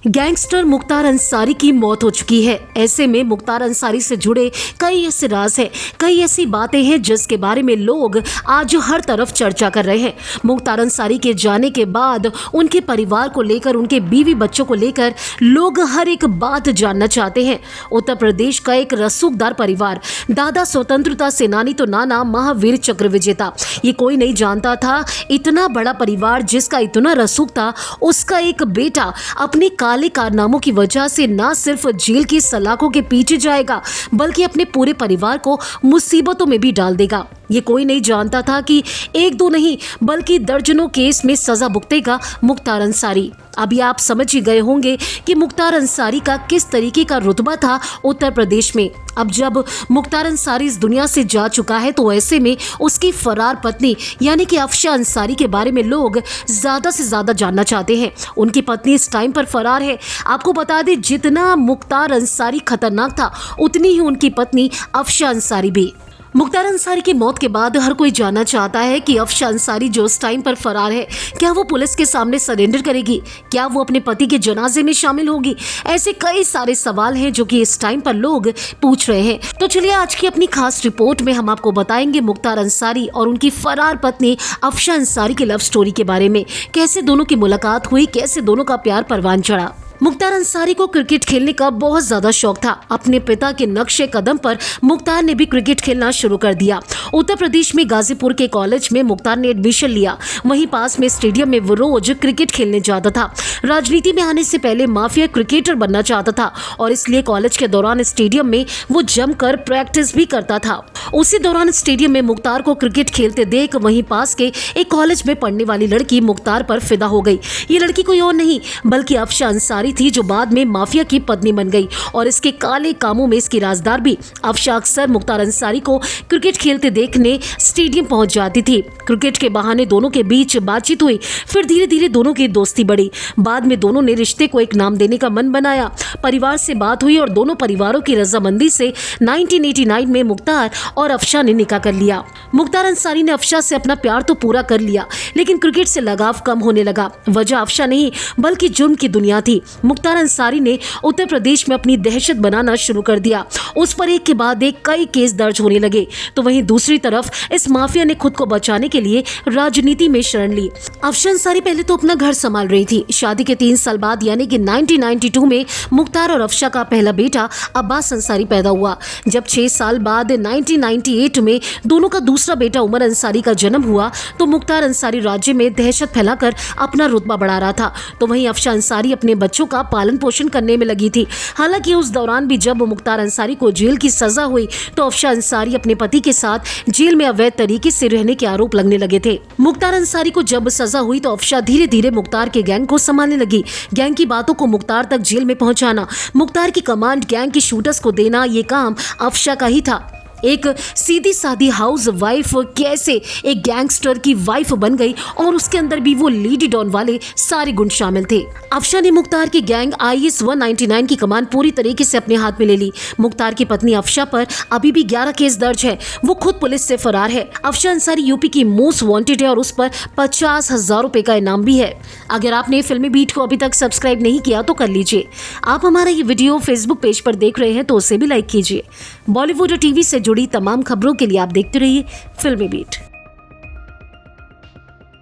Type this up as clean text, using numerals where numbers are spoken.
Gangster Mukhtar Ansari की मौत हो चुकी है। ऐसे में मुख्तार अंसारी से जुड़े कई ऐसे राज हैं, कई ऐसी बातें हैं जिसके बारे में लोग आज हर तरफ चर्चा कर रहे हैं। मुख्तार अंसारी के जाने के बाद उनके परिवार को लेकर, उनके बीवी बच्चों को लेकर लोग हर एक बात जानना चाहते हैं। उत्तर प्रदेश का एक रसूखदार परिवार, दादा स्वतंत्रता सेनानी तो नाना महावीर चक्र विजेता, ये कोई नहीं जानता था। इतना बड़ा परिवार जिसका इतना रसूख था, उसका एक बेटा अपनी काले कारनामों की वजह से ना सिर्फ जेल की सलाखों के पीछे जाएगा, बल्कि अपने पूरे परिवार को मुसीबतों में भी डाल देगा। ये कोई नहीं जानता था कि एक दो नहीं बल्कि दर्जनों केस में सजा भुगतेगा मुख्तार अंसारी। अभी आप समझ ही गए होंगे कि मुख्तार अंसारी का किस तरीके का रुतबा था उत्तर प्रदेश में। अब जब मुख्तार अंसारी इस दुनिया से जा चुका है तो ऐसे में उसकी फरार पत्नी यानी कि अफशा अंसारी के बारे में लोग ज्यादा से ज्यादा जानना चाहते हैं। उनकी पत्नी इस टाइम पर फरार है। आपको बता दें, जितना मुख्तार अंसारी खतरनाक था, उतनी ही उनकी पत्नी अफशा अंसारी भी। मुख्तार अंसारी की मौत के बाद हर कोई जानना चाहता है कि अफशा अंसारी जो उस टाइम पर फरार है, क्या वो पुलिस के सामने सरेंडर करेगी? क्या वो अपने पति के जनाजे में शामिल होगी? ऐसे कई सारे सवाल हैं जो कि इस टाइम पर लोग पूछ रहे हैं। तो चलिए आज की अपनी खास रिपोर्ट में हम आपको बताएंगे मुख्तार अंसारी और उनकी फरार पत्नी अफशा अंसारी की लव स्टोरी के बारे में। कैसे दोनों की मुलाकात हुई, कैसे दोनों का प्यार परवान चढ़ा। मुख्तार अंसारी को क्रिकेट खेलने का बहुत ज्यादा शौक था। अपने पिता के नक्शे कदम पर मुख्तार ने भी क्रिकेट खेलना शुरू कर दिया। उत्तर प्रदेश में गाजीपुर के कॉलेज में मुख्तार ने एडमिशन लिया। वहीं पास में स्टेडियम में वो रोज क्रिकेट खेलने जाता था। राजनीति में आने से पहले माफिया क्रिकेटर बनना चाहता था और इसलिए कॉलेज के दौरान स्टेडियम में वो जमकर प्रैक्टिस भी करता था। उसी दौरान स्टेडियम में मुख्तार को क्रिकेट खेलते देख वहीं पास के एक कॉलेज में पढ़ने वाली लड़की मुख्तार पर फिदा हो गई। ये लड़की कोई और नहीं बल्कि अफशा अंसारी थी, जो बाद में माफिया की पत्नी बन गई और इसके काले कामों में इसकी राजदार भी। अफशा अक्सर मुख्तार अंसारी को क्रिकेट खेलते देखने स्टेडियम पहुंच जाती थी। क्रिकेट के बहाने दोनों के बीच बातचीत हुई, फिर धीरे धीरे दोनों की दोस्ती बढ़ी। बाद में दोनों ने रिश्ते को एक नाम देने का मन बनाया। परिवार से बात हुई और दोनों परिवारों की रजामंदी से 1989 में मुख्तार और अफशा ने निकाह कर लिया। मुख्तार अंसारी ने अफशा से अपना प्यार तो पूरा कर लिया, लेकिन क्रिकेट से लगाव कम होने लगा। वजह अफशा नहीं बल्कि जुर्म की दुनिया थी। मुख्तार अंसारी ने उत्तर प्रदेश में अपनी दहशत बनाना शुरू कर दिया। उस पर एक के बाद एक कई केस दर्ज होने लगे। तो वहीं दूसरी तरफ इस माफिया ने खुद को बचाने के लिए राजनीति में शरण ली। अफशा अंसारी पहले तो अपना घर संभाल रही थी। शादी के 3 साल बाद यानी कि 1992 में मुख्तार और अफशा का पहला बेटा अब्बास अंसारी पैदा हुआ। जब 6 साल बाद 1998 में दोनों का दूसरा बेटा उमर अंसारी का जन्म हुआ तो मुख्तार अंसारी राज्य में दहशत फैलाकर अपना रुतबा बढ़ा रहा था। तो वहीं अफशा अंसारी अपने बच्चों का पालन पोषण करने में लगी थी। हालांकि उस दौरान भी जब मुख्तार अंसारी को जेल की सजा हुई तो अफशा अंसारी अपने पति के साथ जेल में अवैध तरीके से रहने के आरोप लगने लगे थे। मुख्तार अंसारी को जब सजा हुई तो अफशा धीरे धीरे मुख्तार के गैंग को संभालने लगी। गैंग की बातों को मुख्तार तक जेल में पहुंचाना, मुख्तार की कमांड गैंग के शूटर्स को देना, ये काम अफशा का ही था। एक सीधी सादी हाउस वाइफ कैसे एक गैंगस्टर की वाइफ बन गई और उसके अंदर भी वो लीडी डॉन वाले सारे गुण शामिल थे। अफशा ने मुख्तार की गैंग IS 199 की कमान पूरी तरीके से अपने हाथ में ले ली। मुख्तार की पत्नी अफशा पर अभी भी 11 केस दर्ज है। वो खुद पुलिस से फरार है। अफशा अंसारी यूपी की मोस्ट वांटेड है और उस पर 50,000 रुपए का इनाम भी है। अगर आपने फिल्मी बीट को अभी तक सब्सक्राइब नहीं किया तो कर लीजिए। आप हमारा ये वीडियो फेसबुक पेज पर देख रहे हैं तो उसे भी लाइक कीजिए। बॉलीवुड और टीवी से जुड़ी तमाम खबरों के लिए आप देखते रहिए फिल्मी बीट।